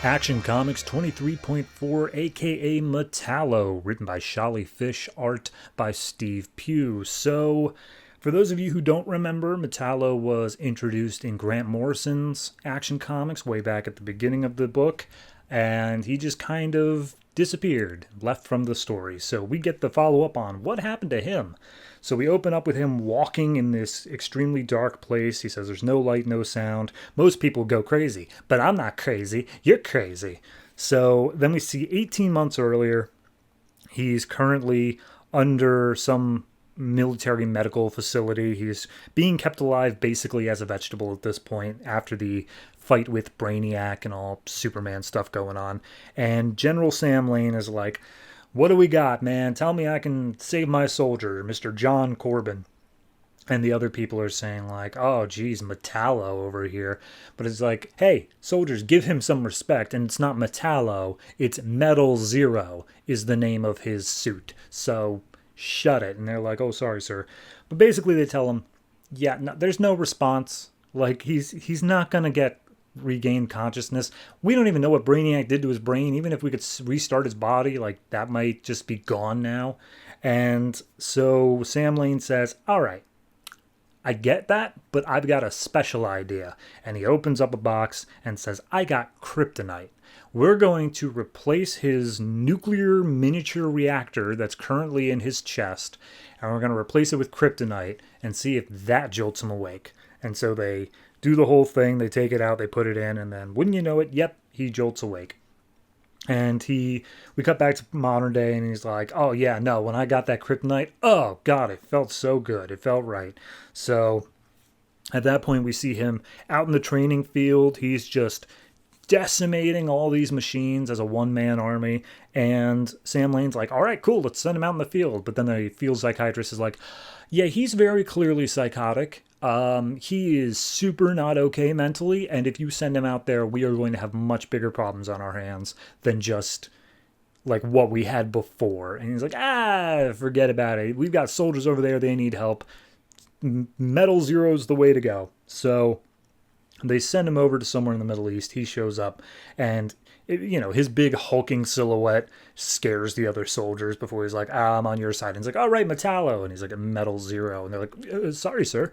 Action Comics 23.4, aka Metallo, written by Sholly Fish, art by Steve Pugh. So, for those of you who don't remember, Metallo was introduced in Grant Morrison's Action Comics way back at the beginning of the book, and he just kind of disappeared, left from the story. So we get the follow-up on what happened to him. So we open up with him walking in this extremely dark place. He says there's no light, no sound. Most people go crazy, but I'm not crazy. You're crazy. So then we see 18 months earlier, he's currently under some military medical facility. He's being kept alive basically as a vegetable at this point after the fight with Brainiac and all Superman stuff going on. And General Sam Lane is like, what do we got, man? Tell me I can save my soldier, Mr. John Corbin. And the other people are saying like, oh, geez, Metallo over here. But it's like, hey, soldiers, give him some respect. And it's not Metallo, it's Metal Zero is the name of his suit. So shut it. And they're like, oh, sorry, sir. But basically they tell him, yeah, no, there's no response. Like, he's not going to get regained consciousness. We don't even know what Brainiac did to his brain. Even if we could restart his body, like, that might just be gone now. And so Sam Lane says, all right, I get that, but I've got a special idea. And he opens up a box and says, I got kryptonite. We're going to replace his nuclear miniature reactor that's currently in his chest, and we're going to replace it with kryptonite and see if that jolts him awake. And so they do the whole thing, they take it out, they put it in, and then wouldn't you know it, yep, he jolts awake. And we cut back to modern day, and he's like, oh yeah, no, when I got that kryptonite, oh god, it felt so good, it felt right. So at that point we see him out in the training field. He's just decimating all these machines as a one-man army, and Sam Lane's like, all right, cool, let's send him out in the field. But then the field psychiatrist is like, yeah, he's very clearly psychotic. He is super not okay mentally, and if you send him out there, we are going to have much bigger problems on our hands than just like what we had before. And he's like, forget about it. We've got soldiers over there, they need help. Metal Zero's the way to go. So they send him over to somewhere in the Middle East. He shows up, and his big hulking silhouette scares the other soldiers before he's like, I'm on your side. And he's like, all right, Metallo. And he's like, a Metal Zero. And they're like, sorry, sir.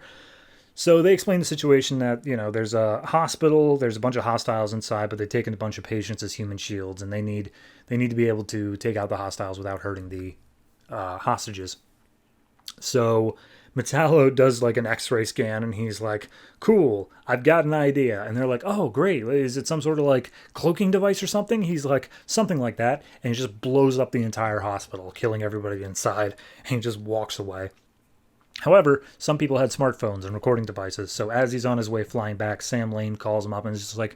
So they explain the situation that, there's a hospital, there's a bunch of hostiles inside, but they've taken a bunch of patients as human shields, and they need to be able to take out the hostiles without hurting the hostages. So Metallo does like an x-ray scan, and he's like, cool, I've got an idea. And they're like, oh, great. Is it some sort of like cloaking device or something? He's like, something like that. And he just blows up the entire hospital, killing everybody inside. And he just walks away. However, some people had smartphones and recording devices. So as he's on his way flying back, Sam Lane calls him up and is just like,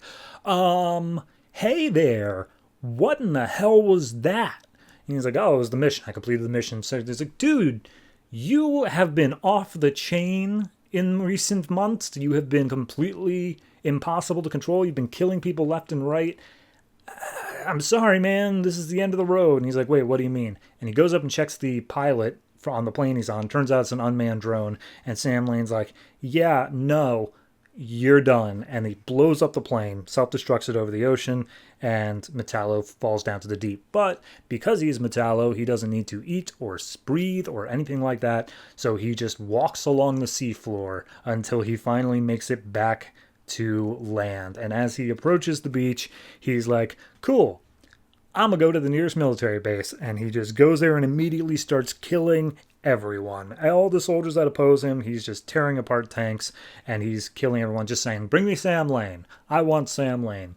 hey there, what in the hell was that? And he's like, oh, it was the mission. I completed the mission. So he's like, dude, you have been off the chain in recent months. You have been completely impossible to control. You've been killing people left and right. I'm sorry, man. This is the end of the road. And he's like, wait, what do you mean? And he goes up and checks the pilot on the plane he's on. Turns out it's an unmanned drone. And Sam Lane's like, yeah, no, you're done. And he blows up the plane, self-destructs it over the ocean, and Metallo falls down to the deep. But because he's Metallo, he doesn't need to eat or breathe or anything like that. So he just walks along the seafloor until he finally makes it back to land. And as he approaches the beach, he's like, cool, I'm going to go to the nearest military base. And he just goes there and immediately starts killing everyone. All the soldiers that oppose him, he's just tearing apart tanks, and he's killing everyone, just saying, bring me Sam Lane. I want Sam Lane.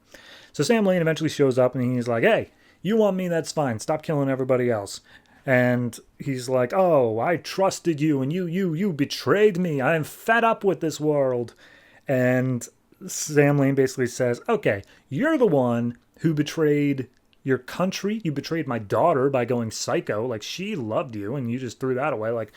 So Sam Lane eventually shows up, and he's like, hey, you want me? That's fine. Stop killing everybody else. And he's like, oh, I trusted you, and you betrayed me. I'm fed up with this world. And Sam Lane basically says, okay, you're the one who betrayed your country. You betrayed my daughter by going psycho. Like, she loved you, and you just threw that away. Like,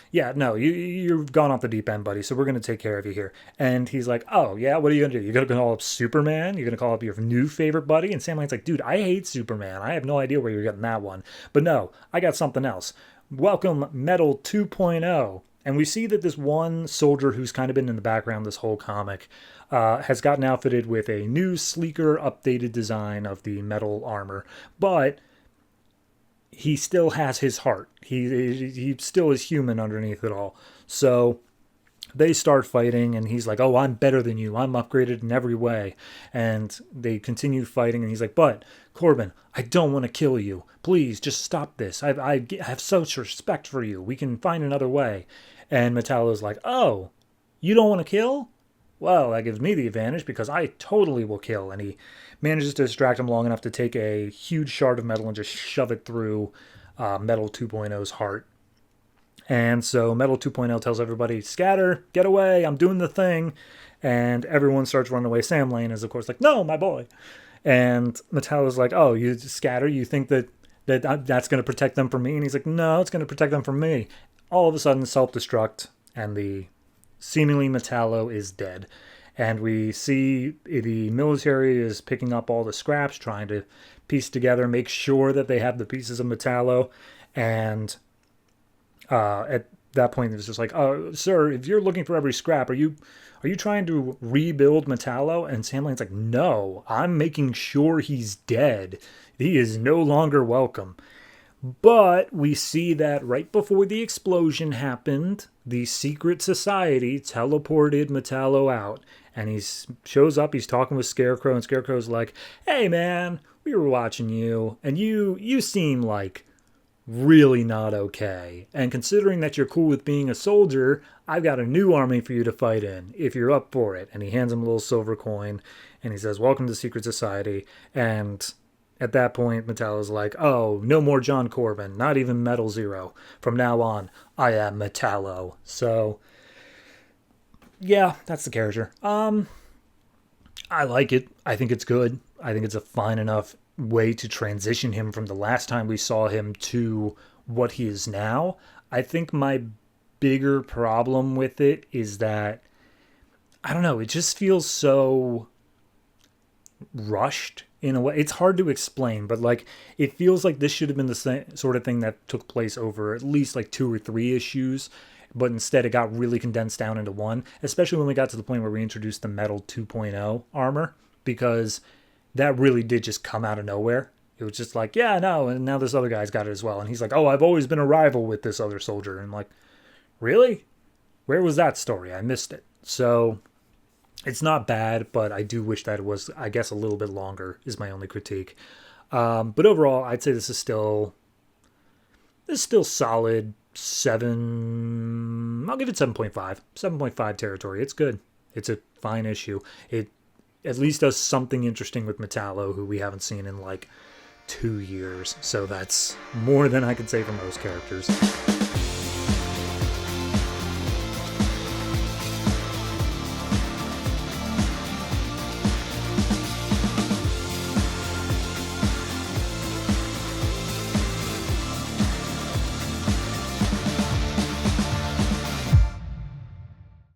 yeah, no, you've gone off the deep end, buddy, so we're going to take care of you here. And he's like, oh, yeah, what are you going to do? You're going to call up Superman? You're going to call up your new favorite buddy? And Sam Lane's like, dude, I hate Superman. I have no idea where you're getting that one. But no, I got something else. Welcome Metal 2.0. And we see that this one soldier who's kind of been in the background this whole comic has gotten outfitted with a new, sleeker, updated design of the metal armor. But he still has his heart. He still is human underneath it all. So they start fighting, and he's like, oh, I'm better than you. I'm upgraded in every way. And they continue fighting, and he's like, but, Corbin, I don't want to kill you. Please, just stop this. I have such respect for you. We can find another way. And Metallo's like, oh, you don't want to kill? Well, that gives me the advantage because I totally will kill. And he manages to distract him long enough to take a huge shard of metal and just shove it through Metal 2.0's heart. And so Metal 2.0 tells everybody, scatter, get away, I'm doing the thing. And everyone starts running away. Sam Lane is, of course, like, no, my boy. And Metallo's like, oh, you scatter? You think that's going to protect them from me? And he's like, no, it's going to protect them from me. All of a sudden, self-destruct, and the seemingly Metallo is dead. And we see the military is picking up all the scraps, trying to piece together, make sure that they have the pieces of Metallo. And at that point, it's just like, oh, sir, if you're looking for every scrap, are you trying to rebuild Metallo? And Sam Lane's like, no, I'm making sure he's dead. He is no longer welcome. But we see that right before the explosion happened, the secret society teleported Metallo out. And he shows up, he's talking with Scarecrow, and Scarecrow's like, hey man, we were watching you, and you seem like really not okay. And considering that you're cool with being a soldier, I've got a new army for you to fight in, if you're up for it. And he hands him a little silver coin, and he says, welcome to Secret Society. And at that point, Metallo's like, oh, no more John Corbin, not even Metal Zero. From now on, I am Metallo. So, yeah, that's the character. I like it. I think it's good. I think it's a fine enough way to transition him from the last time we saw him to what he is now. I think my bigger problem with it is that, I don't know, it just feels so rushed in a way. It's hard to explain, but like, it feels like this should have been the same sort of thing that took place over at least like 2 or 3 issues, but instead it got really condensed down into one, especially when we got to the point where we introduced the Metal 2.0 armor, because that really did just come out of nowhere. It was just like, yeah, no, and now this other guy's got it as well. And he's like, oh, I've always been a rival with this other soldier. And I'm like, really? Where was that story? I missed it. So it's not bad, but I do wish that it was, I guess, a little bit longer is my only critique. But overall, I'd say this is still solid 7. I'll give it 7.5. 7.5 territory. It's good. It's a fine issue. It at least does something interesting with Metallo, who we haven't seen in like 2 years. So that's more than I can say for most characters.